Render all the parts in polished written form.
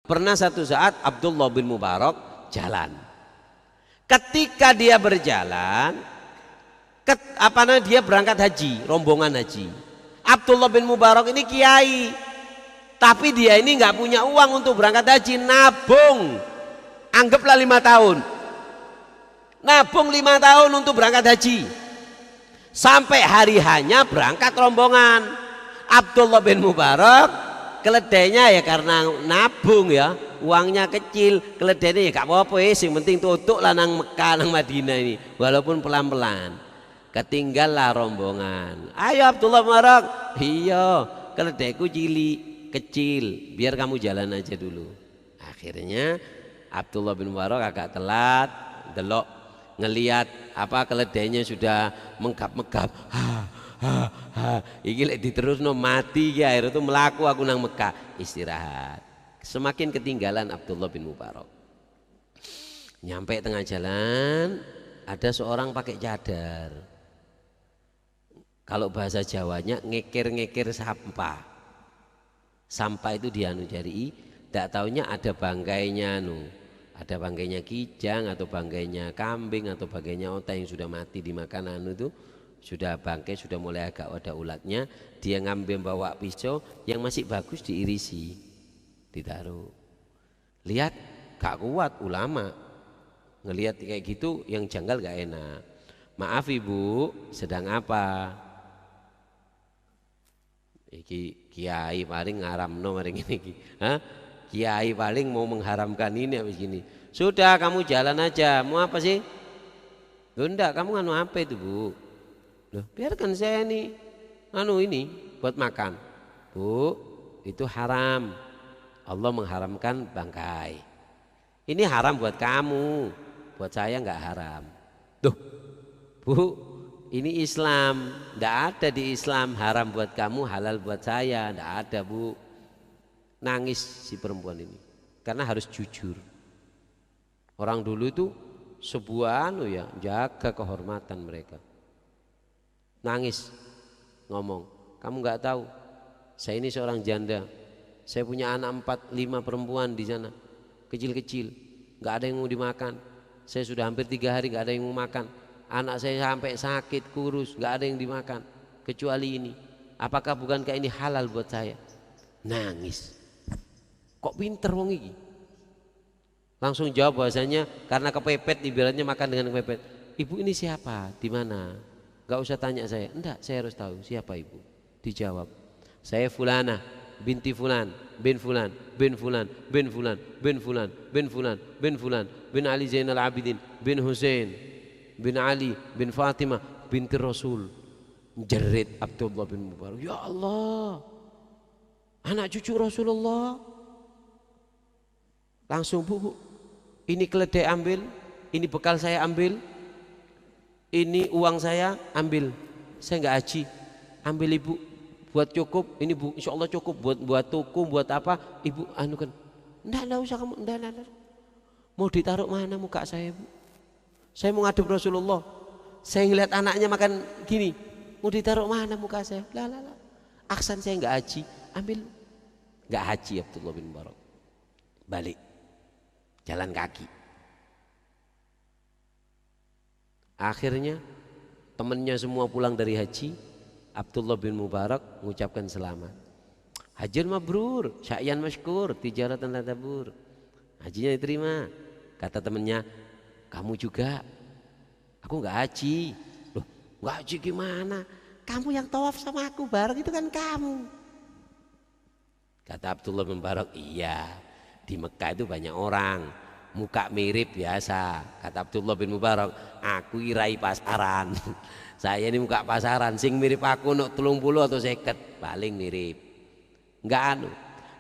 Pernah satu saat Abdullah bin Mubarak jalan. Ketika dia berjalan, dia berangkat haji, rombongan haji. Abdullah bin Mubarak ini kiai, tapi dia ini nggak punya uang untuk berangkat haji, nabung. Anggaplah 5 tahun, nabung 5 tahun untuk berangkat haji. Sampai hari hanya berangkat rombongan. Abdullah bin Mubarak keledainya ya karena nabung ya, uangnya kecil, keledainya ya gak apa-apa ya, yang penting tutuk lah nang Mekah nang Madinah ini, walaupun pelan-pelan. Ketinggallah rombongan. Ayo Abdullah bin Mubarak, iya keledaiku cilik kecil, biar kamu jalan aja dulu. Akhirnya Abdullah bin Mubarak agak telat, delok ngelihat keledainya sudah menggap-menggap. Iki lek diterusno mati ki akhir itu melaku aku nang Mekah, istirahat. Semakin ketinggalan Abdullah bin Mubarak. Nyampe tengah jalan ada seorang pakai cadar. Kalau bahasa Jawanya ngekir-ngekir sampah. Sampah itu dianujari, tidak taunya ada bangkainya ada bangkainya kijang atau bangkainya kambing atau bangkainya onta yang sudah mati dimakan itu. Sudah bangkai, sudah mulai agak ada ulatnya, dia ngambil bawa pisau yang masih bagus diirisi, ditaruh. Lihat gak kuat, ulama ngelihat kayak gitu yang janggal gak enak. Maaf ibu, sedang apa? Iki kiai paling ngaramno maring ini. Kiai paling mau mengharamkan ini habis gini. Sudah kamu jalan aja, mau apa sih? Loh enggak, kamu nganu apa itu bu? Loh, biarkan saya ini buat makan. Bu, itu haram. Allah mengharamkan bangkai. Ini haram buat kamu, buat saya nggak haram. Tuh, bu, ini Islam. Nggak ada di Islam haram buat kamu, halal buat saya. Nggak ada bu. Nangis si perempuan ini, karena harus jujur. Orang dulu itu sebuah jaga kehormatan mereka. Nangis, ngomong, kamu nggak tahu, saya ini seorang janda, saya punya anak 4-5 perempuan di sana, kecil-kecil, nggak ada yang mau dimakan. Saya sudah hampir 3 hari nggak ada yang mau makan. Anak saya sampai sakit, kurus, nggak ada yang dimakan, kecuali ini. Apakah bukankah ini halal buat saya? Nangis. Kok pinter wong iki? Langsung jawab bahasanya, karena kepepet, ibaratnya makan dengan kepepet. Ibu ini siapa? Di mana? Gak usah tanya saya, enggak, saya harus tahu siapa ibu. Dijawab, saya Fulana binti Fulan bin Fulan bin Fulan bin Fulan bin Fulan bin Fulan bin Fulan bin Ali Zainal Abidin bin Hussein bin Ali bin Fatimah binti Rasul. Jerit Abdullah bin Mubarak, ya Allah, anak cucu Rasulullah. Langsung bu, ini keledai ambil, ini bekal saya ambil, ini uang saya ambil, saya nggak haji, ambil ibu, buat cukup, ini bu, insya Allah cukup buat tuku, buat apa, ibu anukan, enggak usah kamu, enggak, mau ditaruh mana muka saya bu, saya mau ngadep Rasulullah, saya ngeliat anaknya makan gini, mau ditaruh mana muka saya, lah, aksan saya nggak haji, ambil, nggak haji Abdullah bin Mubarak, balik, jalan kaki. Akhirnya temannya semua pulang dari haji. Abdullah bin Mubarak mengucapkan selamat. Hajjun mabrur, sa'yan masykur, tijaratan la tabur. Hajinya diterima. Kata temannya, kamu juga. Aku nggak haji. Loh, nggak haji gimana? Kamu yang tawaf sama aku bareng itu kan kamu. Kata Abdullah bin Mubarak, iya. Di Mekah itu banyak orang, muka mirip biasa. Kata Abdullah bin Mubarak, aku irai pasaran. Saya ini muka pasaran, sing mirip aku nok 30 atau 50 paling mirip. Enggak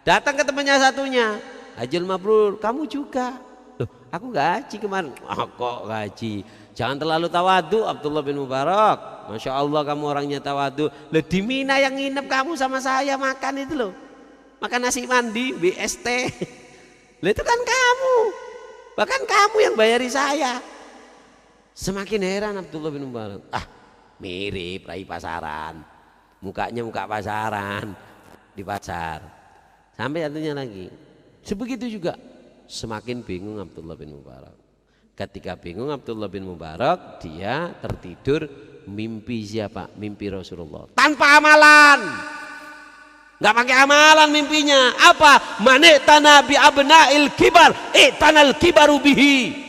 Datang ke temannya satunya, Hajjul mabrur, kamu juga. Loh, aku nggak haji kemarin. Kok haji? Jangan terlalu tawadu Abdullah bin Mubarak. Masya Allah kamu orangnya tawadu. Loh, di Mina yang nginep kamu sama saya makan itu loh. Makan nasi mandi, BST. Loh, itu kan kamu. Bahkan kamu yang bayari saya. Semakin heran Abdullah bin Mubarak. Mirip rai pasaran. Mukanya muka pasaran di pasar. Sampai satunya lagi, Sebegitu juga semakin bingung Abdullah bin Mubarak. Ketika bingung Abdullah bin Mubarak, dia tertidur mimpi siapa? Mimpi Rasulullah. Tanpa amalan. Nggak pakai amalan mimpinya. Apa? Mani'tana bi abna'il kibar, i'tanal kibaru bihi.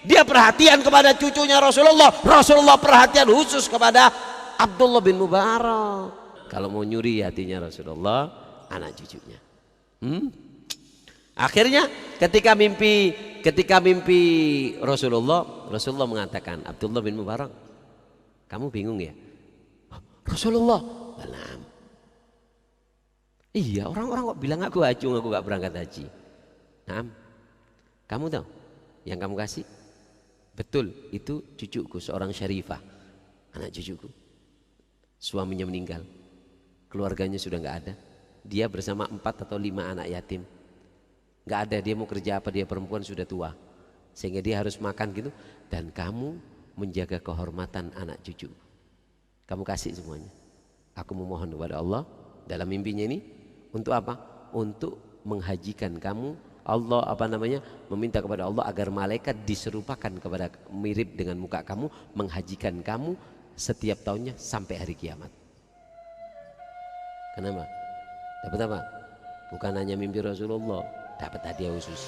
Dia perhatian kepada cucunya Rasulullah. Rasulullah perhatian khusus kepada Abdullah bin Mubarak. Kalau mau nyuri hatinya Rasulullah, anak cucunya. Akhirnya ketika mimpi Rasulullah mengatakan, Abdullah bin Mubarak, kamu bingung ya? Rasulullah, balam. Iya, orang-orang kok bilang aku acung, aku gak berangkat haji. Nah, kamu tahu yang kamu kasih? Betul, itu cucuku, seorang syarifah, anak cucuku. Suaminya meninggal, keluarganya sudah gak ada. Dia bersama 4 atau 5 anak yatim. Gak ada, dia mau kerja apa, dia perempuan sudah tua, sehingga dia harus makan gitu. Dan kamu menjaga kehormatan anak cucu, kamu kasih semuanya. Aku memohon kepada Allah dalam mimpinya ini, untuk apa? Untuk menghajikan kamu. Allah meminta kepada Allah agar malaikat diserupakan kepada, mirip dengan muka kamu, menghajikan kamu setiap tahunnya sampai hari kiamat. Kenapa? Dapat apa? Bukan hanya mimpi Rasulullah, dapat hadiah khusus.